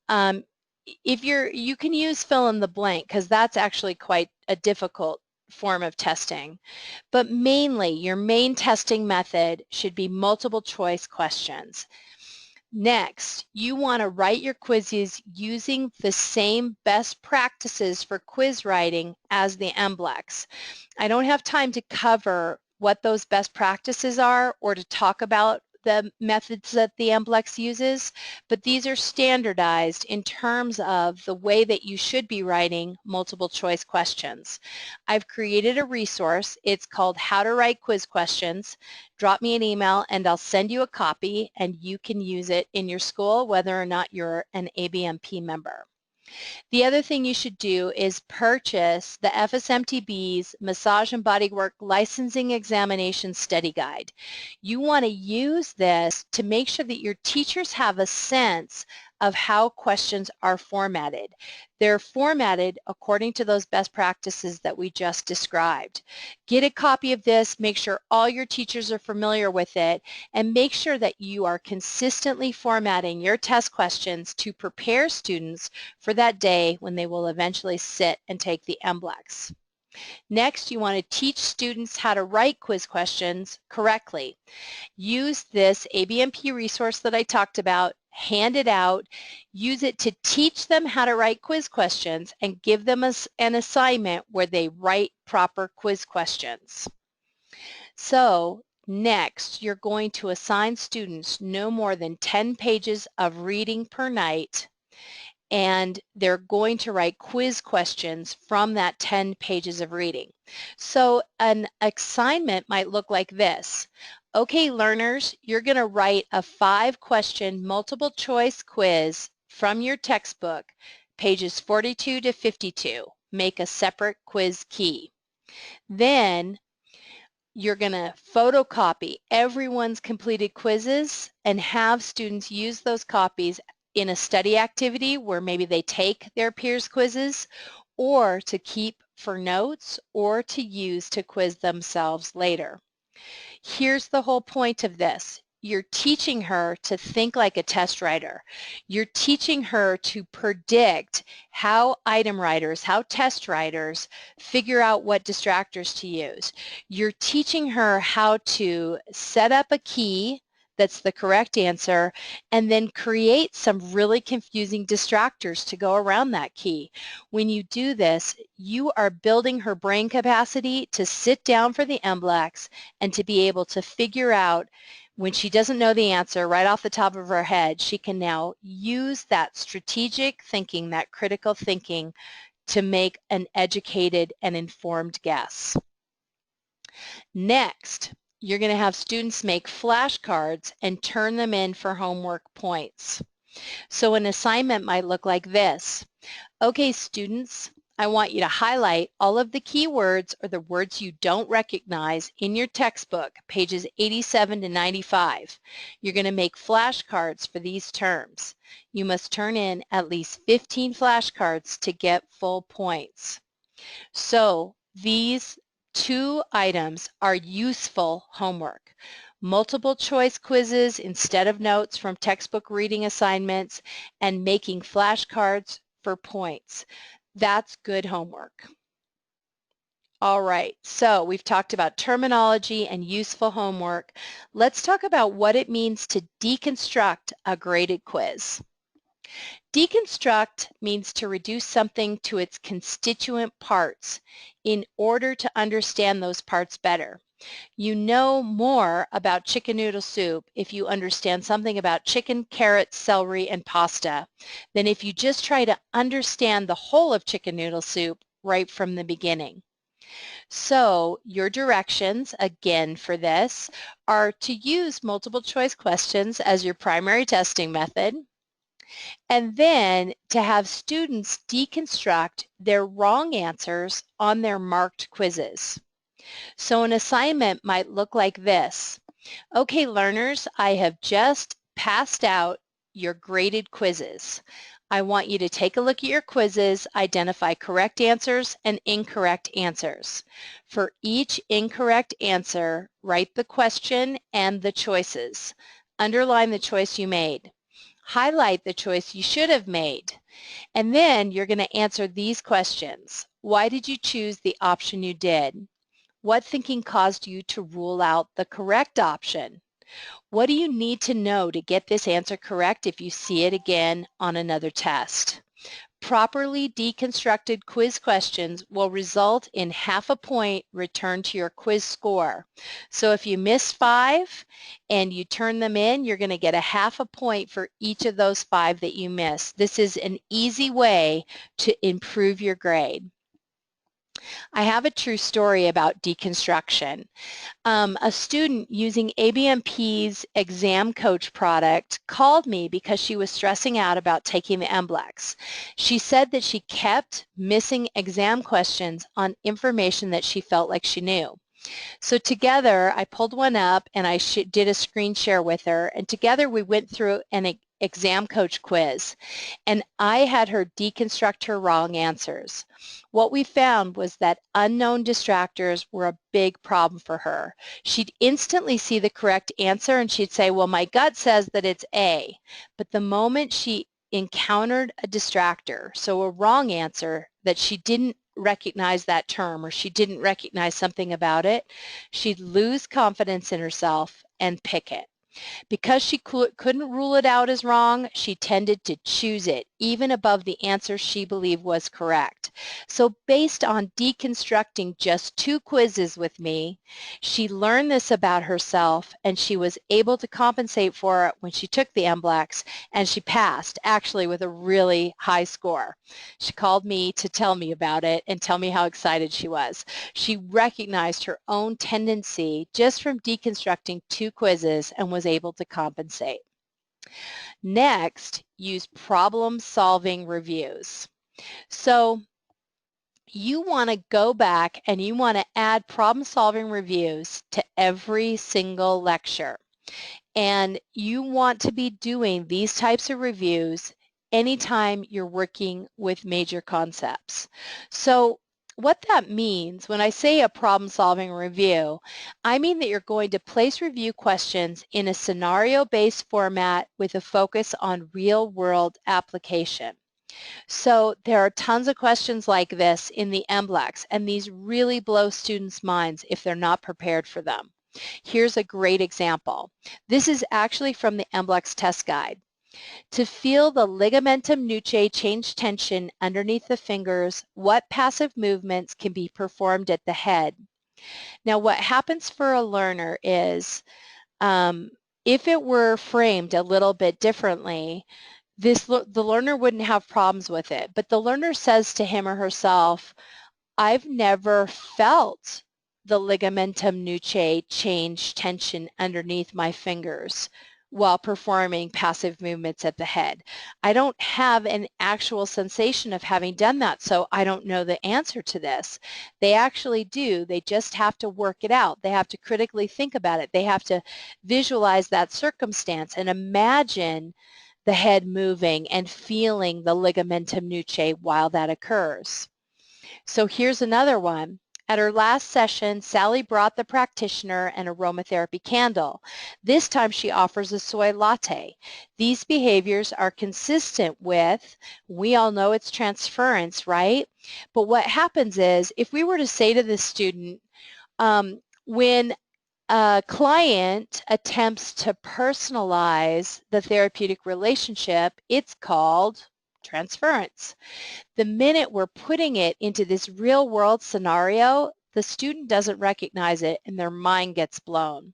you can use fill in the blank because that's actually quite a difficult form of testing. But mainly, your main testing method should be multiple choice questions. Next, you want to write your quizzes using the same best practices for quiz writing as the MBLEX. I don't have time to cover what those best practices are or to talk about the methods that the MBLEX uses, but these are standardized in terms of the way that you should be writing multiple choice questions. I've created a resource. It's called How to Write Quiz Questions. Drop me an email and I'll send you a copy and you can use it in your school whether or not you're an ABMP member. The other thing you should do is purchase the FSMTB's Massage and Bodywork Licensing Examination Study Guide. You want to use this to make sure that your teachers have a sense of how questions are formatted. They're formatted according to those best practices that we just described. Get a copy of this, make sure all your teachers are familiar with it, and make sure that you are consistently formatting your test questions to prepare students for that day when they will eventually sit and take the MBLEX. Next, you want to teach students how to write quiz questions correctly. Use this ABMP resource that I talked about, hand it out, use it to teach them how to write quiz questions, and give them an assignment where they write proper quiz questions. So next, you're going to assign students no more than 10 pages of reading per night, and they're going to write quiz questions from that 10 pages of reading. So an assignment might look like this. Okay, learners, you're going to write a 5-question multiple choice quiz from your textbook, pages 42 to 52. Make a separate quiz key. Then you're going to photocopy everyone's completed quizzes and have students use those copies in a study activity where maybe they take their peers' quizzes, or to keep for notes, or to use to quiz themselves later. Here's the whole point of this. You're teaching her to think like a test writer. You're teaching her to predict how item writers, how test writers figure out what distractors to use. You're teaching her how to set up a key that's the correct answer, and then create some really confusing distractors to go around that key. When you do this, you are building her brain capacity to sit down for the MBLEX and to be able to figure out, when she doesn't know the answer right off the top of her head, she can now use that strategic thinking, that critical thinking, to make an educated and informed guess. Next, you're going to have students make flashcards and turn them in for homework points. So an assignment might look like this. Okay, students, I want you to highlight all of the key words or the words you don't recognize in your textbook, pages 87 to 95. You're going to make flashcards for these terms. You must turn in at least 15 flashcards to get full points. So these 2 items are useful homework. Multiple choice quizzes instead of notes from textbook reading assignments, and making flashcards for points. That's good homework. All right, so we've talked about terminology and useful homework. Let's talk about what it means to deconstruct a graded quiz. Deconstruct means to reduce something to its constituent parts in order to understand those parts better. You know more about chicken noodle soup if you understand something about chicken, carrots, celery, and pasta than if you just try to understand the whole of chicken noodle soup right from the beginning. So your directions, again for this, are to use multiple choice questions as your primary testing method, and then to have students deconstruct their wrong answers on their marked quizzes. So an assignment might look like this. Okay, learners, I have just passed out your graded quizzes. I want you to take a look at your quizzes, identify correct answers and incorrect answers. For each incorrect answer, write the question and the choices. Underline the choice you made. Highlight the choice you should have made. And then you're going to answer these questions. Why did you choose the option you did? What thinking caused you to rule out the correct option? What do you need to know to get this answer correct if you see it again on another test? Properly deconstructed quiz questions will result in half a point returned to your quiz score. So if you miss 5 and you turn them in, you're going to get a half a point for each of those 5 that you missed. This is an easy way to improve your grade. I have a true story about deconstruction. A student using ABMP's Exam Coach product called me because she was stressing out about taking the MBLEX. She said that she kept missing exam questions on information that she felt like she knew. So together, I pulled one up and I did a screen share with her, and together we went through an exam coach quiz, and I had her deconstruct her wrong answers. What we found was that unknown distractors were a big problem for her. She'd instantly see the correct answer and she'd say, well, my gut says that it's A, but the moment she encountered a distractor, so a wrong answer that she didn't recognize that term or she didn't recognize something about it, she'd lose confidence in herself and pick it. Because she couldn't rule it out as wrong, she tended to choose it, even above the answer she believed was correct. So based on deconstructing just 2 quizzes with me, she learned this about herself and she was able to compensate for it when she took the MBLEX, and she passed, actually with a really high score. She called me to tell me about it and tell me how excited she was. She recognized her own tendency just from deconstructing 2 quizzes and was able to compensate. Next, use problem-solving reviews. So you want to go back and you want to add problem-solving reviews to every single lecture. And you want to be doing these types of reviews anytime you're working with major concepts. So what that means, when I say a problem-solving review, I mean that you're going to place review questions in a scenario-based format with a focus on real-world application. So there are tons of questions like this in the MBLEX, and these really blow students' minds if they're not prepared for them. Here's a great example. This is actually from the MBLEX test guide. To feel the ligamentum nuchae change tension underneath the fingers, what passive movements can be performed at the head? Now, what happens for a learner is, if it were framed a little bit differently, the learner wouldn't have problems with it. But the learner says to him or herself, I've never felt the ligamentum nuchae change tension underneath my fingers while performing passive movements at the head. I don't have an actual sensation of having done that, so I don't know the answer to this. They actually do. They just have to work it out. They have to critically think about it. They have to visualize that circumstance and imagine the head moving and feeling the ligamentum nuchae while that occurs. So here's another one. At her last session, Sally brought the practitioner an aromatherapy candle. This time she offers a soy latte. These behaviors are consistent with, we all know it's transference, right? But what happens is, if we were to say to the student, when a client attempts to personalize the therapeutic relationship, it's called transference. The minute we're putting it into this real world scenario, the student doesn't recognize it and their mind gets blown.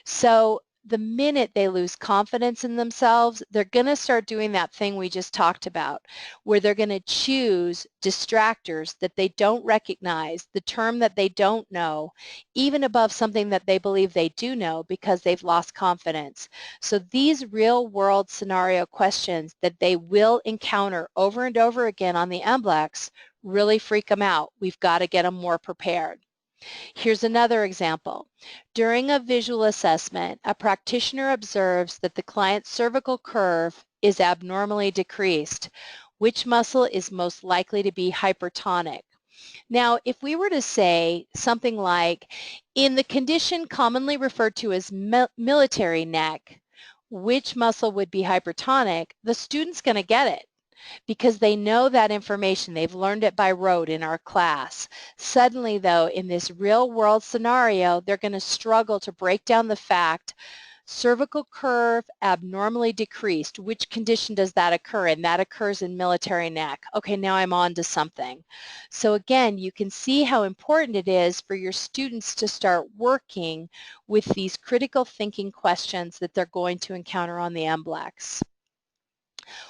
So the minute they lose confidence in themselves, they're going to start doing that thing we just talked about, where they're going to choose distractors that they don't recognize, the term that they don't know, even above something that they believe they do know because they've lost confidence. So these real world scenario questions that they will encounter over and over again on the MBLEX really freak them out. We've got to get them more prepared. Here's another example. During a visual assessment, a practitioner observes that the client's cervical curve is abnormally decreased. Which muscle is most likely to be hypertonic? Now, if we were to say something like, in the condition commonly referred to as military neck, which muscle would be hypertonic, the student's going to get it, because they know that information. They've learned it by rote in our class. Suddenly, though, in this real world scenario, they're going to struggle to break down the fact, cervical curve abnormally decreased. Which condition does that occur in? That occurs in military neck. Okay, now I'm on to something. So again, you can see how important it is for your students to start working with these critical thinking questions that they're going to encounter on the MBLEX.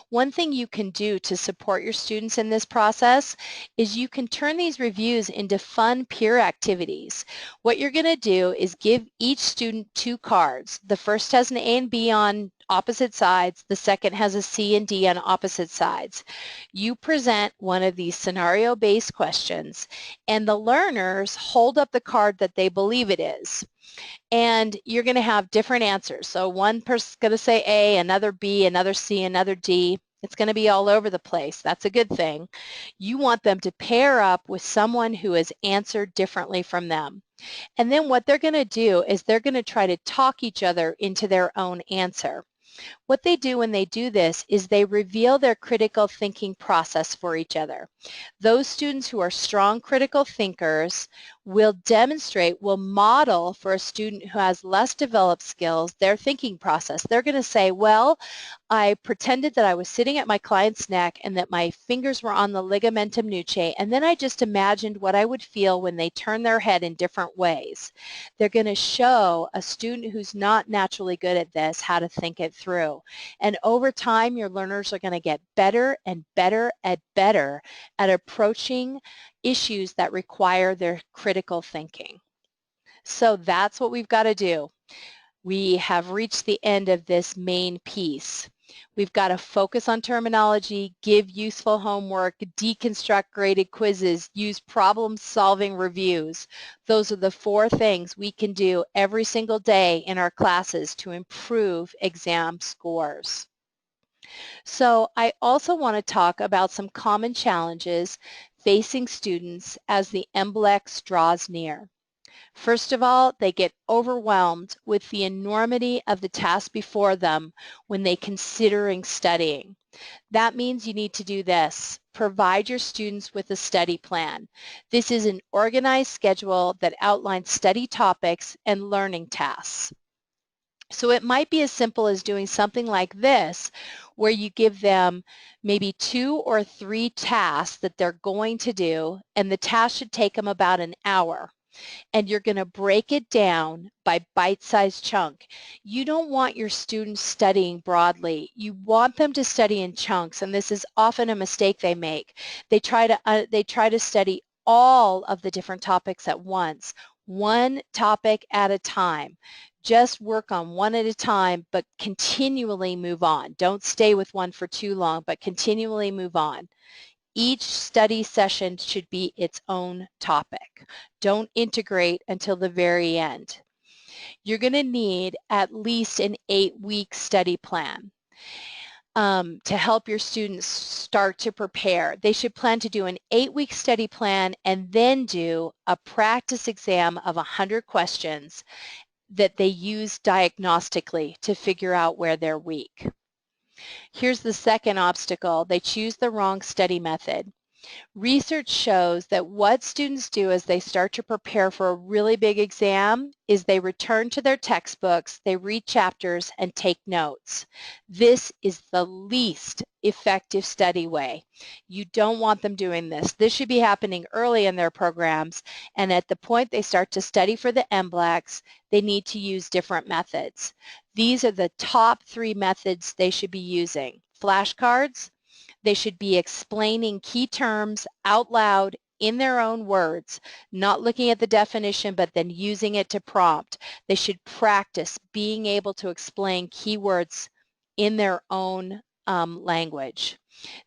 One thing you can do to support your students in this process is you can turn these reviews into fun peer activities. What you're going to do is give each student 2 cards. The first has an A and B on opposite sides. The second has a C and D on opposite sides. You present one of these scenario-based questions, and the learners hold up the card that they believe it is. And you're going to have different answers. So one person's going to say A, another B, another C, another D. It's going to be all over the place. That's a good thing. You want them to pair up with someone who has answered differently from them. And then what they're going to do is they're going to try to talk each other into their own answer. What they do when they do this is they reveal their critical thinking process for each other. Those students who are strong critical thinkers will demonstrate, will model for a student who has less developed skills their thinking process. They're going to say, well, I pretended that I was sitting at my client's neck and that my fingers were on the ligamentum nuchae, and then I just imagined what I would feel when they turn their head in different ways. They're going to show a student who's not naturally good at this how to think it through. And over time, your learners are going to get better and better and better at approaching issues that require their critical thinking. So that's what we've got to do. We have reached the end of this main piece. We've got to focus on terminology, give useful homework, deconstruct graded quizzes, use problem-solving reviews. Those are the 4 things we can do every single day in our classes to improve exam scores. So I also want to talk about some common challenges facing students as the MBLEX draws near. First of all, they get overwhelmed with the enormity of the task before them when they're considering studying. That means you need to do this. Provide your students with a study plan. This is an organized schedule that outlines study topics and learning tasks. So it might be as simple as doing something like this, where you give them maybe 2 or 3 tasks that they're going to do, and the task should take them about an hour. And you're going to break it down by bite-sized chunk. You don't want your students studying broadly. You want them to study in chunks, and this is often a mistake they make. They try to study all of the different topics at once, one topic at a time. Just work on one at a time, but continually move on. Don't stay with one for too long, but continually move on. Each study session should be its own topic. Don't integrate until the very end. You're going to need at least an 8-week study plan to help your students start to prepare. They should plan to do an 8-week study plan and then do a practice exam of 100 questions that they use diagnostically to figure out where they're weak. Here's the second obstacle. They choose the wrong study method. Research shows that what students do as they start to prepare for a really big exam is they return to their textbooks, they read chapters, and take notes. This is the least effective study way. You don't want them doing this. This should be happening early in their programs, and at the point they start to study for the MBLEX, they need to use different methods. These are the top 3 methods they should be using. Flashcards. They should be explaining key terms out loud in their own words, not looking at the definition, but then using it to prompt. They should practice being able to explain keywords in their own language.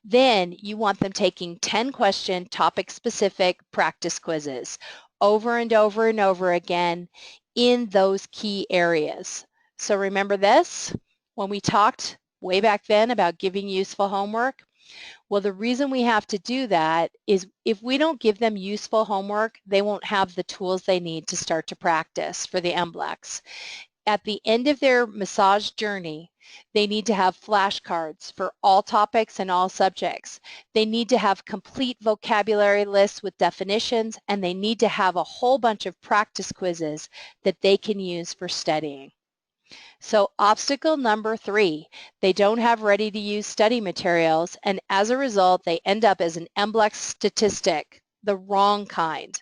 Then you want them taking 10-question topic-specific practice quizzes over and over and over again in those key areas. So remember this, when we talked way back then about giving useful homework? Well, the reason we have to do that is if we don't give them useful homework, they won't have the tools they need to start to practice for the MBLEX. At the end of their massage journey, they need to have flashcards for all topics and all subjects. They need to have complete vocabulary lists with definitions, and they need to have a whole bunch of practice quizzes that they can use for studying. So obstacle number 3, they don't have ready-to-use study materials, and as a result, they end up as an MBLEX statistic, the wrong kind.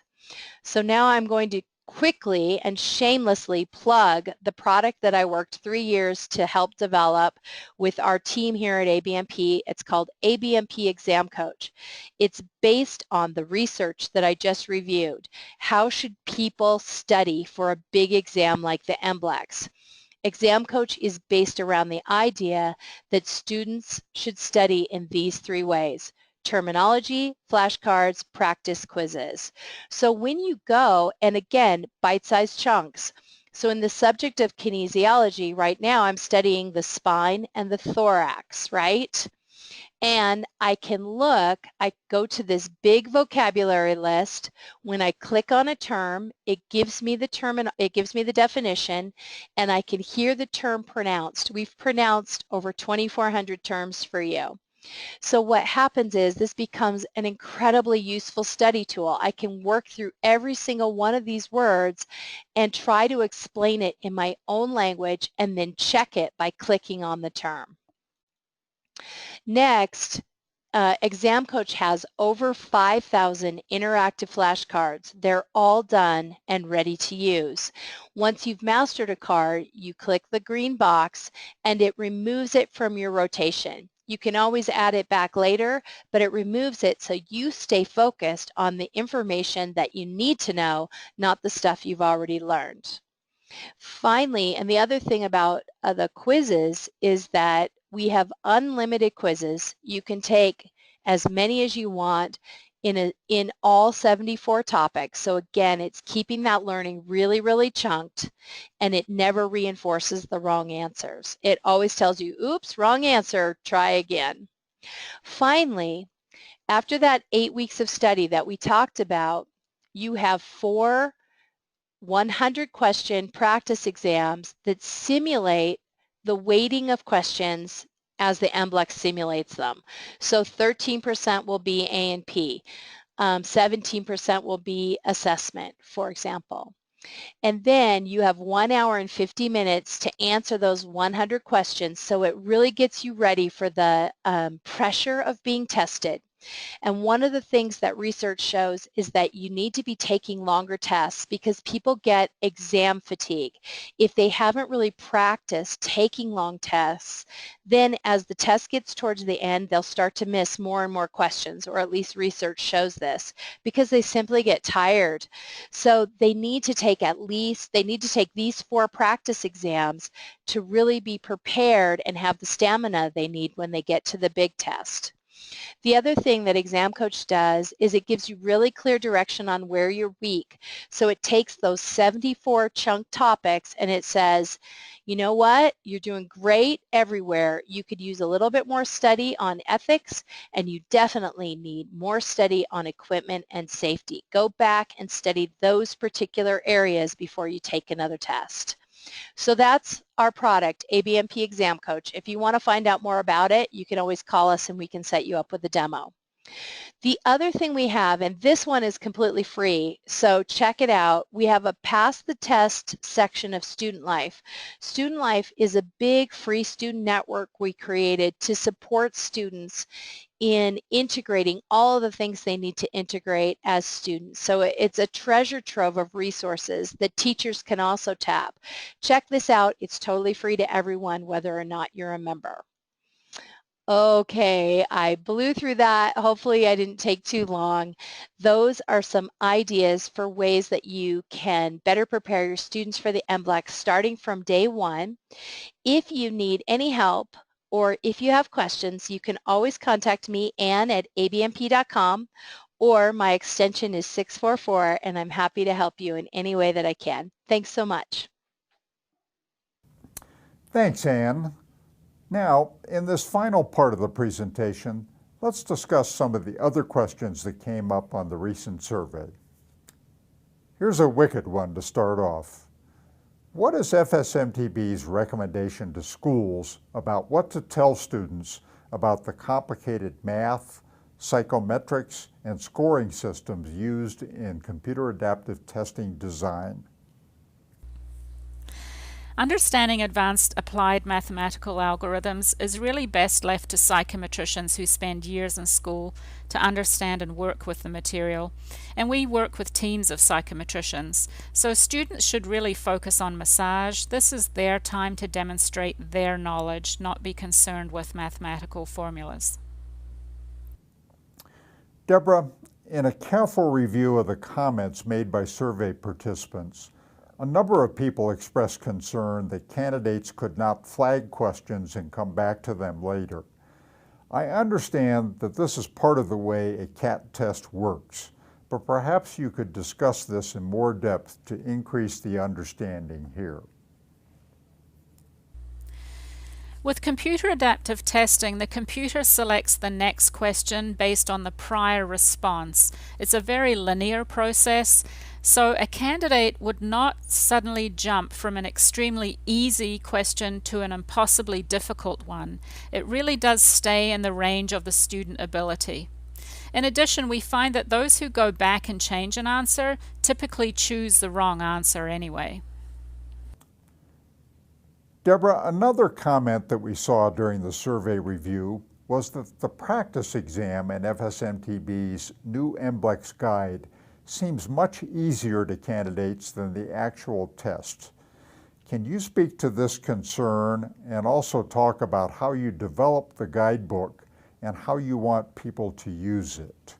So now I'm going to quickly and shamelessly plug the product that I worked 3 years to help develop with our team here at ABMP. It's called ABMP Exam Coach. It's based on the research that I just reviewed. How should people study for a big exam like the MBLEX? Exam Coach is based around the idea that students should study in these 3 ways: terminology, flashcards, practice quizzes. So when you go, and again, bite-sized chunks. So in the subject of kinesiology, right now I'm studying the spine and the thorax, right? And I can look, I go to this big vocabulary list. When I click on a term, it gives me the definition, and I can hear the term pronounced. We've pronounced over 2,400 terms for you. So what happens is this becomes an incredibly useful study tool. I can work through every single one of these words and try to explain it in my own language and then check it by clicking on the term. Next, Exam Coach has over 5,000 interactive flashcards. They're all done and ready to use. Once you've mastered a card, you click the green box and it removes it from your rotation. You can always add it back later, but it removes it so you stay focused on the information that you need to know, not the stuff you've already learned. Finally, and the other thing about the quizzes is that we have unlimited quizzes. You can take as many as you want in all 74 topics. So again, it's keeping that learning really, really chunked, and it never reinforces the wrong answers. It always tells you, oops, wrong answer, try again. Finally, after that 8 weeks of study that we talked about, you have 4 100-question practice exams that simulate the weighting of questions as the MBLEX simulates them. So 13% will be A&P, 17% will be assessment, for example. And then you have 1 hour and 50 minutes to answer those 100 questions, so it really gets you ready for the pressure of being tested. And one of the things that research shows is that you need to be taking longer tests because people get exam fatigue. If they haven't really practiced taking long tests, then as the test gets towards the end, they'll start to miss more and more questions, or at least research shows this, because they simply get tired. So they need to take these 4 practice exams to really be prepared and have the stamina they need when they get to the big test. The other thing that Exam Coach does is it gives you really clear direction on where you're weak. So it takes those 74 chunk topics and it says, you know what, you're doing great everywhere. You could use a little bit more study on ethics, and you definitely need more study on equipment and safety. Go back and study those particular areas before you take another test. So that's our product, ABMP Exam Coach. If you want to find out more about it, you can always call us and we can set you up with a demo. The other thing we have, and this one is completely free, so check it out. We have a Pass the Test section of Student Life. Student Life is a big free student network we created to support students in integrating all of the things they need to integrate as students. So it's a treasure trove of resources that teachers can also tap. Check this out. It's totally free to everyone, whether or not you're a member. Okay, I blew through that. Hopefully I didn't take too long. Those are some ideas for ways that you can better prepare your students for the MBLEX starting from day 1. If you need any help, or if you have questions, you can always contact me, Ann, at abmp.com, or my extension is 644, and I'm happy to help you in any way that I can. Thanks so much. Thanks, Ann. Now, in this final part of the presentation, let's discuss some of the other questions that came up on the recent survey. Here's a wicked one to start off. What is FSMTB's recommendation to schools about what to tell students about the complicated math, psychometrics, and scoring systems used in computer adaptive testing design? Understanding advanced applied mathematical algorithms is really best left to psychometricians who spend years in school to understand and work with the material. And we work with teams of psychometricians. So students should really focus on massage. This is their time to demonstrate their knowledge, not be concerned with mathematical formulas. Deborah, in a careful review of the comments made by survey participants, A number of people expressed concern that candidates could not flag questions and come back to them later. I understand that this is part of the way a CAT test works, but perhaps you could discuss this in more depth to increase the understanding here. With computer adaptive testing, the computer selects the next question based on the prior response. It's a very linear process, so a candidate would not suddenly jump from an extremely easy question to an impossibly difficult one. It really does stay in the range of the student ability. In addition, we find that those who go back and change an answer typically choose the wrong answer anyway. Deborah, another comment that we saw during the survey review was that the practice exam in FSMTB's new MBLEX guide seems much easier to candidates than the actual test. Can you speak to this concern and also talk about how you developed the guidebook and how you want people to use it?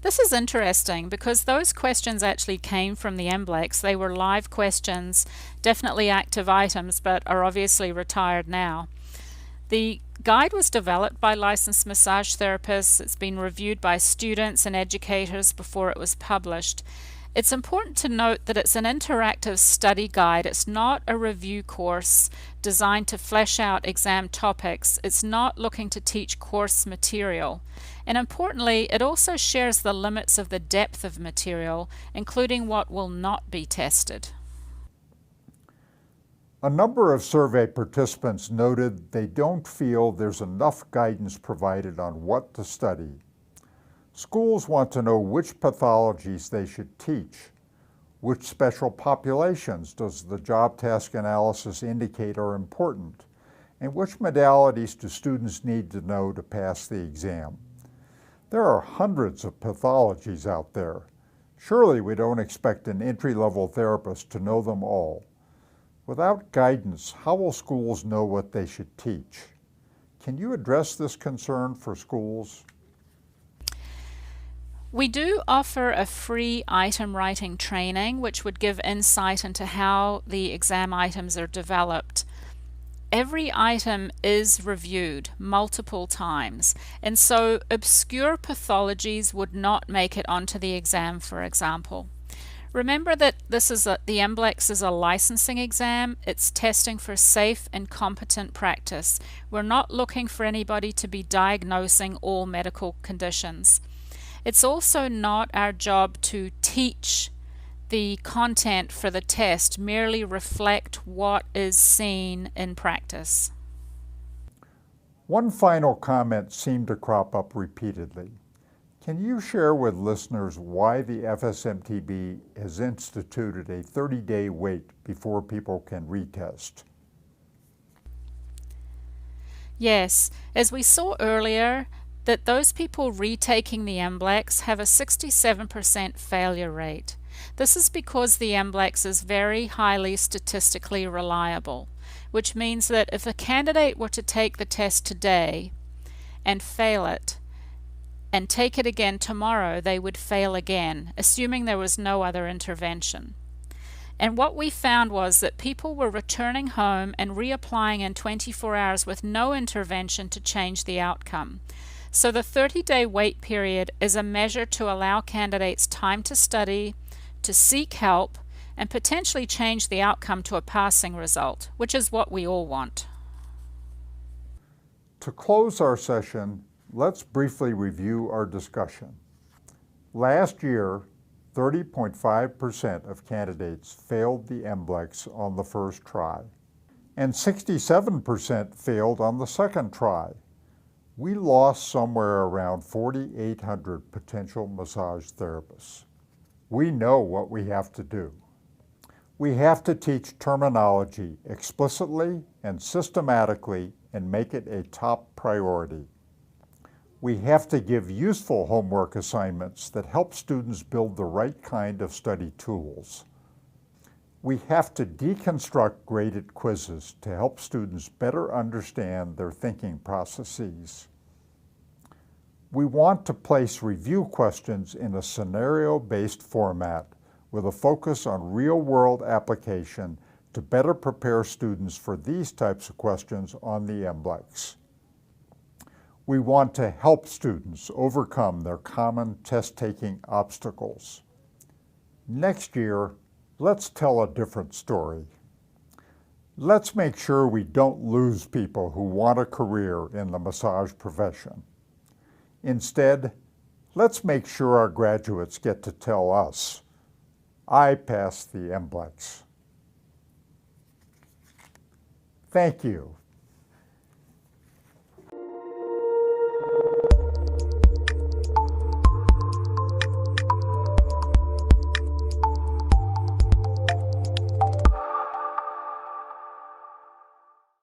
This is interesting because those questions actually came from the MBLEX. They were live questions, definitely active items, but are obviously retired now. The guide was developed by licensed massage therapists. It's been reviewed by students and educators before it was published. It's important to note that it's an interactive study guide. It's not a review course designed to flesh out exam topics. It's not looking to teach course material. And importantly, it also shares the limits of the depth of material, including what will not be tested. A number of survey participants noted they don't feel there's enough guidance provided on what to study. Schools want to know which pathologies they should teach. Which special populations does the job task analysis indicate are important? And which modalities do students need to know to pass the exam? There are hundreds of pathologies out there. Surely we don't expect an entry-level therapist to know them all. Without guidance, how will schools know what they should teach? Can you address this concern for schools? We do offer a free item writing training, which would give insight into how the exam items are developed. Every item is reviewed multiple times, and so obscure pathologies would not make it onto the exam, for example. Remember that the MBLEX is a licensing exam. It's testing for safe and competent practice. We're not looking for anybody to be diagnosing all medical conditions. It's also not our job to teach the content for the test, merely reflect what is seen in practice. One final comment seemed to crop up repeatedly. Can you share with listeners why the FSMTB has instituted a 30-day wait before people can retest? Yes, as we saw earlier, that those people retaking the MBLEX have a 67% failure rate. This is because the MBLEX is very highly statistically reliable, which means that if a candidate were to take the test today and fail it, and take it again tomorrow, they would fail again, assuming there was no other intervention. And what we found was that people were returning home and reapplying in 24 hours with no intervention to change the outcome. So the 30-day wait period is a measure to allow candidates time to study, to seek help, and potentially change the outcome to a passing result, which is what we all want. To close our session, let's briefly review our discussion. Last year, 30.5% of candidates failed the MBLEX on the first try, and 67% failed on the second try. We lost somewhere around 4,800 potential massage therapists. We know what we have to do. We have to teach terminology explicitly and systematically and make it a top priority. We have to give useful homework assignments that help students build the right kind of study tools. We have to deconstruct graded quizzes to help students better understand their thinking processes. We want to place review questions in a scenario-based format with a focus on real-world application to better prepare students for these types of questions on the MBLEX. We want to help students overcome their common test-taking obstacles. Next year, let's tell a different story. Let's make sure we don't lose people who want a career in the massage profession. Instead, let's make sure our graduates get to tell us, I passed the MBLEX. Thank you.